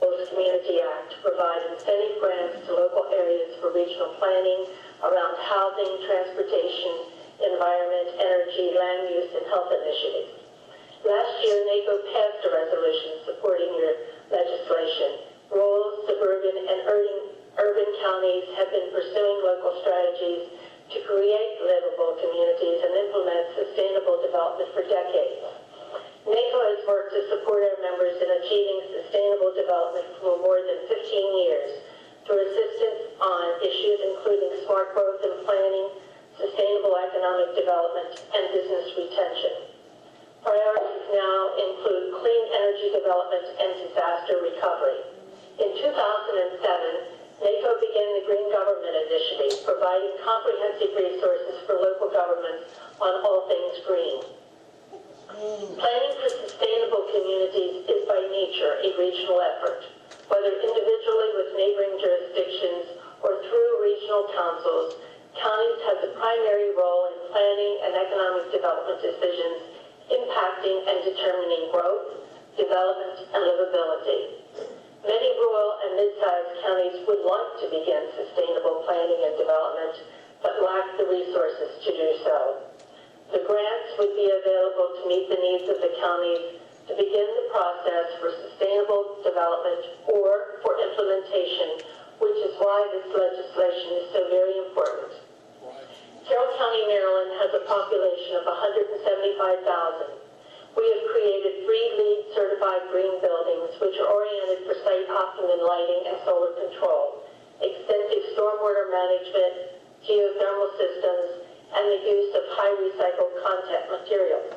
Community Act to provide incentive grants to local areas for regional planning around housing, transportation, environment, energy, land use, and health initiatives. Last year, NACO passed a resolution supporting your legislation. Rural, suburban, and urban counties have been pursuing local strategies to create livable communities and implement sustainable development for decades. NACO has worked to support our members in achieving sustainable development for more than 15 years through assistance on issues including smart growth and planning, sustainable economic development, and business retention. Priorities now include clean energy development and disaster recovery. In 2007, NACO began the Green Government Initiative, providing comprehensive resources for local governments on all things green. Planning for sustainable communities is by nature a regional effort, whether individually with neighboring jurisdictions or through regional councils. Counties have the primary role in planning and economic development decisions impacting and determining growth, development, and livability. Many rural and mid-sized counties would like to begin sustainable planning and development, but lack the resources to do so. The grants would be available to meet the needs of the counties to begin the process for sustainable development or for implementation, which is why this legislation is so very important. Carroll County, Maryland has a population of 175,000. We have created 3 LEED certified green buildings which are oriented for site optimum lighting and solar control, extensive stormwater management, geothermal systems, and the use of high recycled content materials.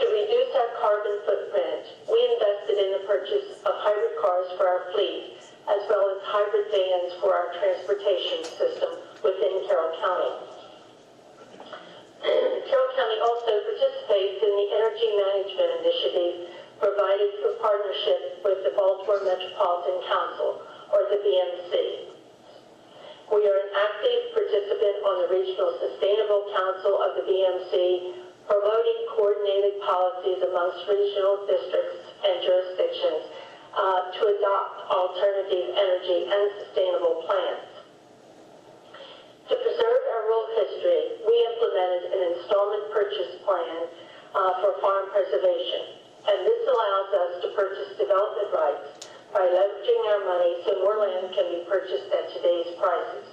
To reduce our carbon footprint, we invested in the purchase of hybrid cars for our fleet, as well as hybrid vans for our transportation system within Carroll County. Carroll County also participates in the Energy Management Initiative provided through partnership with the Baltimore Metropolitan Council, or the BMC. We are an active participant on the Regional Sustainable Council of the BMC, promoting coordinated policies amongst regional districts and jurisdictions to adopt alternative energy and sustainable plans. To preserve our rural history, we implemented an installment purchase plan for farm preservation, and this allows us to purchase development rights by leveraging our money so more land can be purchased at today's prices.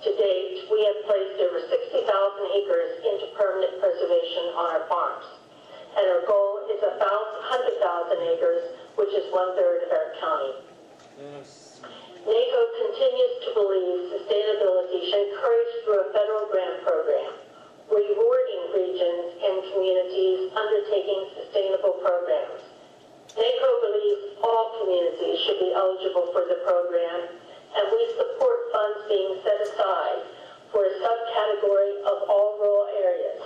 To date, we have placed over 60,000 acres into permanent preservation on our farms, and our goal is about 100,000 acres, which is 1/3 of our county. NACO continues to believe sustainability should encourage through a federal grant program, rewarding regions and communities undertaking sustainable programs. NACO believes all communities should be eligible for the program, and we support funds being set aside for a subcategory of all rural areas.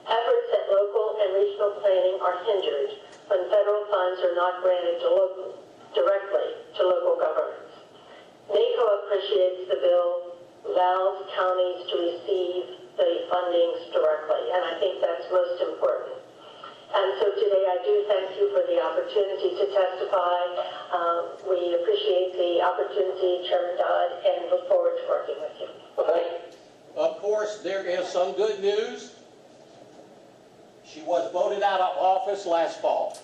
Efforts at local and regional planning are hindered when federal funds are not granted directly to local governments. NACO appreciates the bill allows counties to receive the fundings directly, and I think that's most important. And so today I do thank you for the opportunity to testify. We appreciate the opportunity, Chairman Dodd, and look forward to working with you. Okay. Of course, there is some good news. She was voted out of office last fall.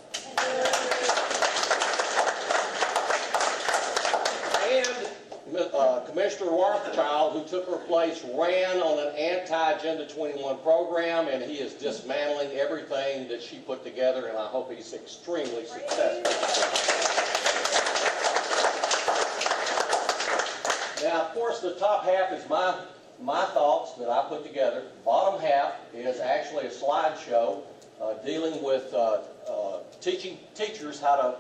And Commissioner Rothschild, who took her place, ran on an anti-Agenda 21 program, and he is dismantling everything that she put together, and I hope he's extremely successful. Now, of course, the top half is my thoughts that I put together. Bottom half is actually a slideshow dealing with teaching teachers how to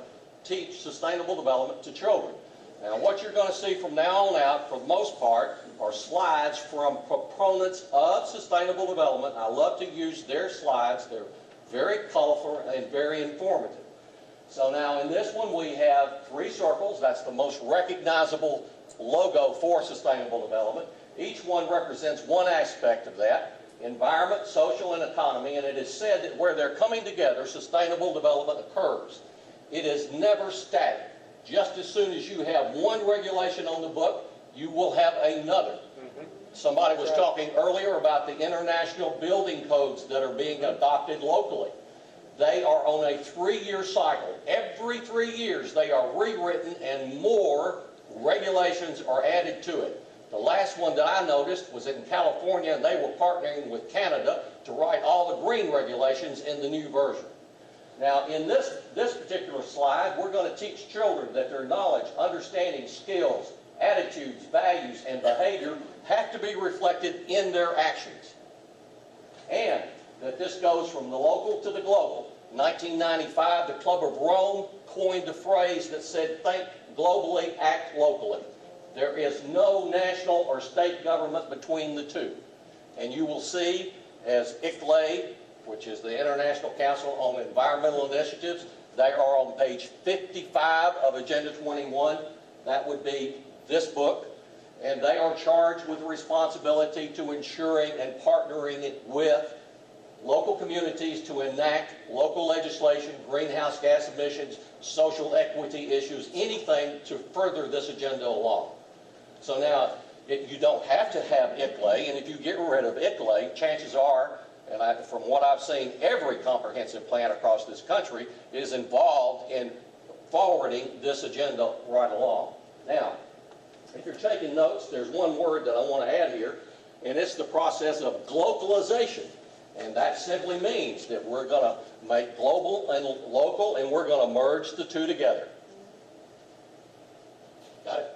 teach sustainable development to children. Now, what you're going to see from now on out, for the most part, are slides from proponents of sustainable development. I love to use their slides. They're very colorful and very informative. So now in this one we have 3 circles. That's the most recognizable logo for sustainable development. Each one represents one aspect of that: environment, social, and economy. And it is said that where they're coming together, sustainable development occurs. It is never static. just as soon as you have one regulation on the book, you will have another. Somebody was talking earlier about the international building codes that are being adopted locally. They are on a 3-year cycle. Every 3 years they are rewritten and more regulations are added to it. The last one that I noticed was in California, and they were partnering with Canada to write all the green regulations in the new version. Now, in this particular slide, we're going to teach children that their knowledge, understanding, skills, attitudes, values, and behavior have to be reflected in their actions. And that this goes from the local to the global. 1995, the Club of Rome coined the phrase that said, think globally, act locally. There is no national or state government between the two. And you will see, as ICLEI, which is the International Council on Environmental Initiatives, they are on page 55 of Agenda 21. That would be this book. And they are charged with the responsibility to ensuring and partnering with local communities to enact local legislation, greenhouse gas emissions, social equity issues, anything to further this agenda along. So now, you don't have to have ICLEI, and if you get rid of ICLEI, chances are, and from what I've seen, every comprehensive plan across this country is involved in forwarding this agenda right along. Now, if you're taking notes, there's one word that I want to add here, and it's the process of globalization. And that simply means that we're going to make global and local, and we're going to merge the two together. Got it?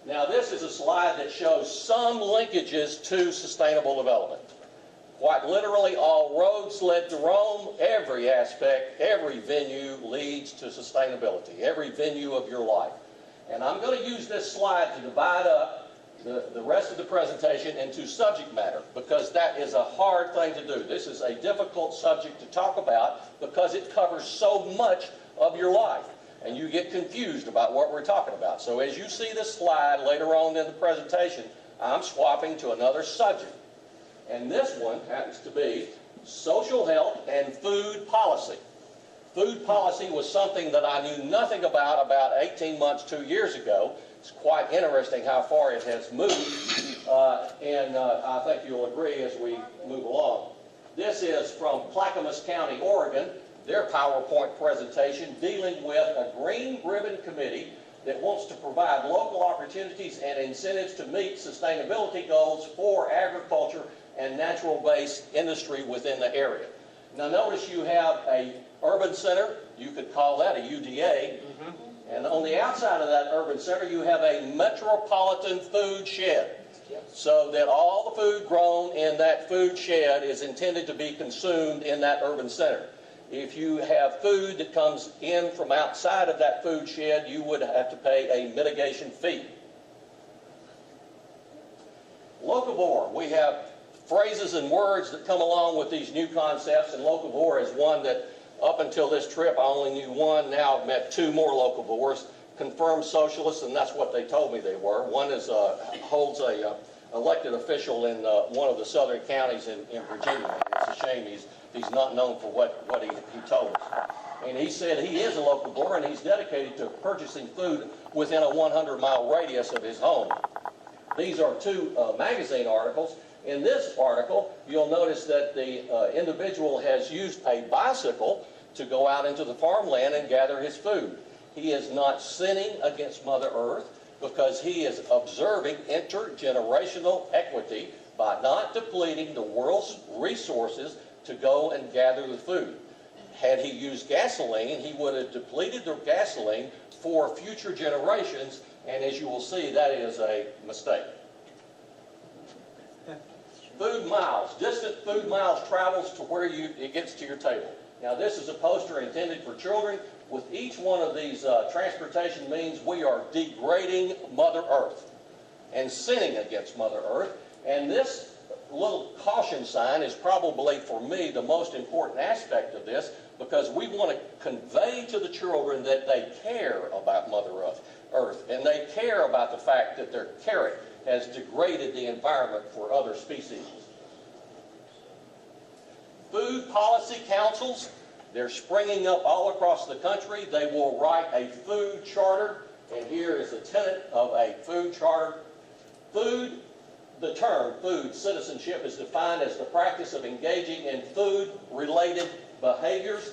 Now, this is a slide that shows some linkages to sustainable development. Quite literally, all roads led to Rome. Every aspect, every venue leads to sustainability, every venue of your life. And I'm going to use this slide to divide up the rest of the presentation into subject matter, because that is a hard thing to do. This is a difficult subject to talk about because it covers so much of your life, and you get confused about what we're talking about. So as you see this slide later on in the presentation, I'm swapping to another subject. And this one happens to be social health and food policy. Food policy was something that I knew nothing about 18 months, 2 years ago. It's quite interesting how far it has moved, and I think you'll agree as we move along. This is from Clackamas County, Oregon, their PowerPoint presentation dealing with a green ribbon committee that wants to provide local opportunities and incentives to meet sustainability goals for agriculture and natural-based industry within the area. Now notice you have a urban center, you could call that a UDA, and on the outside of that urban center you have a metropolitan food shed, so that all the food grown in that food shed is intended to be consumed in that urban center. If you have food that comes in from outside of that food shed, you would have to pay a mitigation fee. Locavore, we have phrases and words that come along with these new concepts, and locavore is one that up until this trip I only knew one. Now I've met two more locavores. Confirmed socialists, and that's what they told me they were. One is holds a elected official in one of the southern counties in Virginia. It's a shame he's not known for what he told us. And he said he is a locavore, and he's dedicated to purchasing food within a 100-mile radius of his home. These are two magazine articles. In this article, you'll notice that the individual has used a bicycle to go out into the farmland and gather his food. He is not sinning against Mother Earth because he is observing intergenerational equity by not depleting the world's resources to go and gather the food. Had he used gasoline, he would have depleted the gasoline for future generations, and as you will see, that is a mistake. Food miles. Distant food miles travels to where it gets to your table. Now this is a poster intended for children. With each one of these transportation means we are degrading Mother Earth and sinning against Mother Earth. And this little caution sign is probably, for me, the most important aspect of this, because we want to convey to the children that they care about Mother Earth, and they care about the fact that their carrot has degraded the environment for other species. Food policy councils. They're springing up all across the country. They will write a food charter, and here is a tenet of a food charter. The term food citizenship is defined as the practice of engaging in food-related behaviors.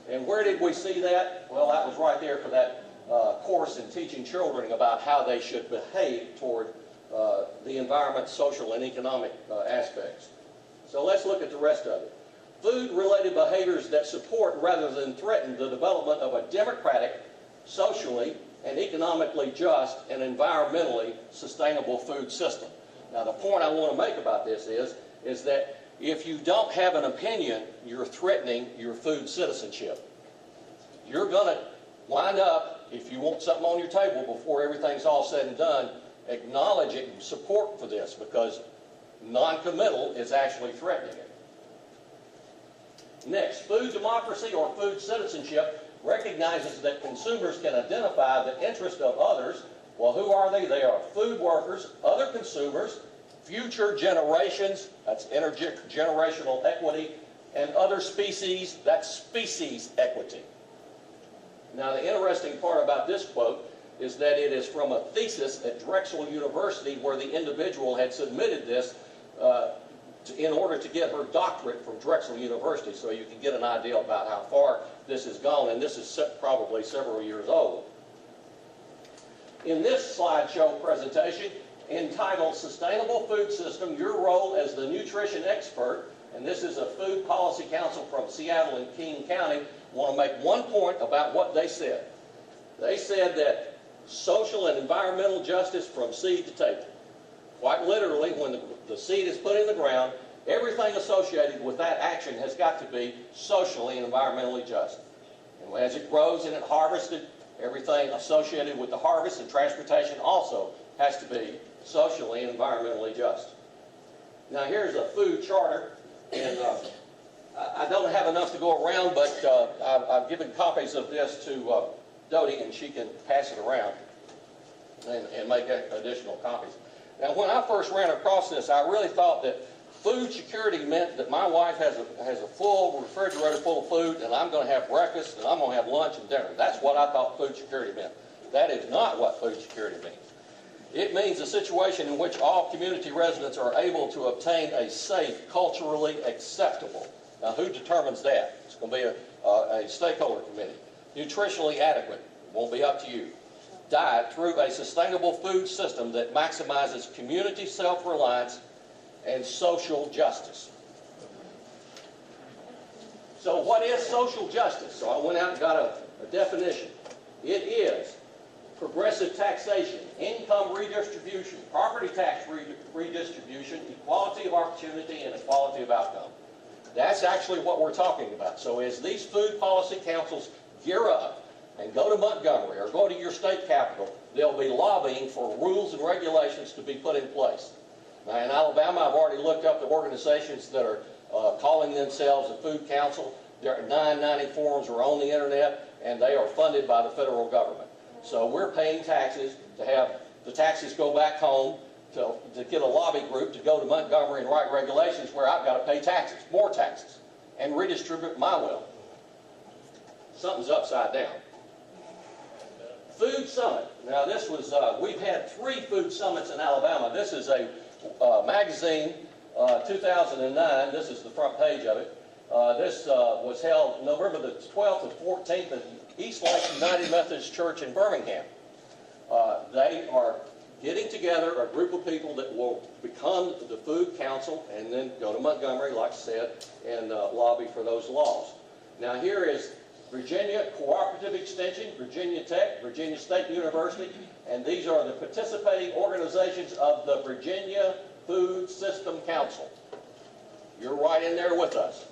And where did we see that? Well, that was right there for that course in teaching children about how they should behave toward the environment, social, and economic aspects. So let's look at the rest of it. Food-related behaviors that support rather than threaten the development of a democratic, socially, and economically just and environmentally sustainable food system. Now, the point I want to make about this is that if you don't have an opinion, you're threatening your food citizenship. You're going to wind up, if you want something on your table before everything's all said and done, acknowledging support for this, because non-committal is actually threatening it. Next, food democracy or food citizenship recognizes that consumers can identify the interest of others. Well, who are they? They are food workers, other consumers, future generations, that's intergenerational equity, and other species, that's species equity. Now, the interesting part about this quote is that it is from a thesis at Drexel University, where the individual had submitted this in order to get her doctorate from Drexel University, so you can get an idea about how far this has gone, and this is probably several years old. In this slideshow presentation, entitled Sustainable Food System, Your Role as the Nutrition Expert, and this is a Food Policy Council from Seattle and King County, I want to make one point about what they said. They said that social and environmental justice from seed to table. Quite literally, when the seed is put in the ground, everything associated with that action has got to be socially and environmentally just. And as it grows and it's harvested, everything associated with the harvest and transportation also has to be socially and environmentally just. Now, here's a food charter, and I don't have enough to go around, but I've given copies of this to Dodie, and she can pass it around and make additional copies. Now, when I first ran across this, I really thought that food security meant that my wife has a full refrigerator full of food, and I'm going to have breakfast, and I'm going to have lunch and dinner. That's what I thought food security meant. That is not what food security means. It means a situation in which all community residents are able to obtain a safe, culturally acceptable. Now, who determines that? It's going to be a stakeholder committee. Nutritionally adequate. Won't be up to you. Diet through a sustainable food system that maximizes community self-reliance and social justice. So what is social justice? So I went out and got a definition. It is progressive taxation, income redistribution, property tax redistribution, equality of opportunity, and equality of outcome. That's actually what we're talking about. So as these food policy councils gear up and go to Montgomery or go to your state capital, they'll be lobbying for rules and regulations to be put in place. Now, in Alabama, I've already looked up the organizations that are calling themselves a food council. There are 990 forums are on the internet, and they are funded by the federal government. So we're paying taxes to have the taxes go back home, to get a lobby group to go to Montgomery and write regulations where I've got to pay taxes, more taxes, and redistribute my wealth. Something's upside down. Food Summit. Now this was, we've had 3 food summits in Alabama. This is a magazine, 2009. This is the front page of it. This was held November the 12th and 14th at East Lake United Methodist Church in Birmingham. They are getting together a group of people that will become the Food Council and then go to Montgomery, like I said, and lobby for those laws. Now here is Virginia Cooperative Extension, Virginia Tech, Virginia State University, and these are the participating organizations of the Virginia Food System Council. You're right in there with us.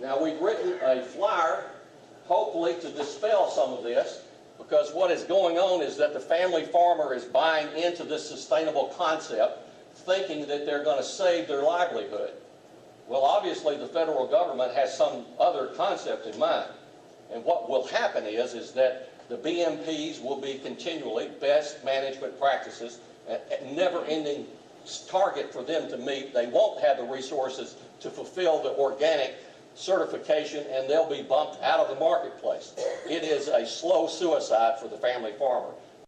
Now we've written a flyer, hopefully to dispel some of this, because what is going on is that the family farmer is buying into this sustainable concept, thinking that they're going to save their livelihood. Well, obviously the federal government has some other concept in mind. And what will happen is that the BMPs will be continually best management practices, a never-ending target for them to meet. They won't have the resources to fulfill the organic certification, and they'll be bumped out of the marketplace. It is a slow suicide for the family farmer.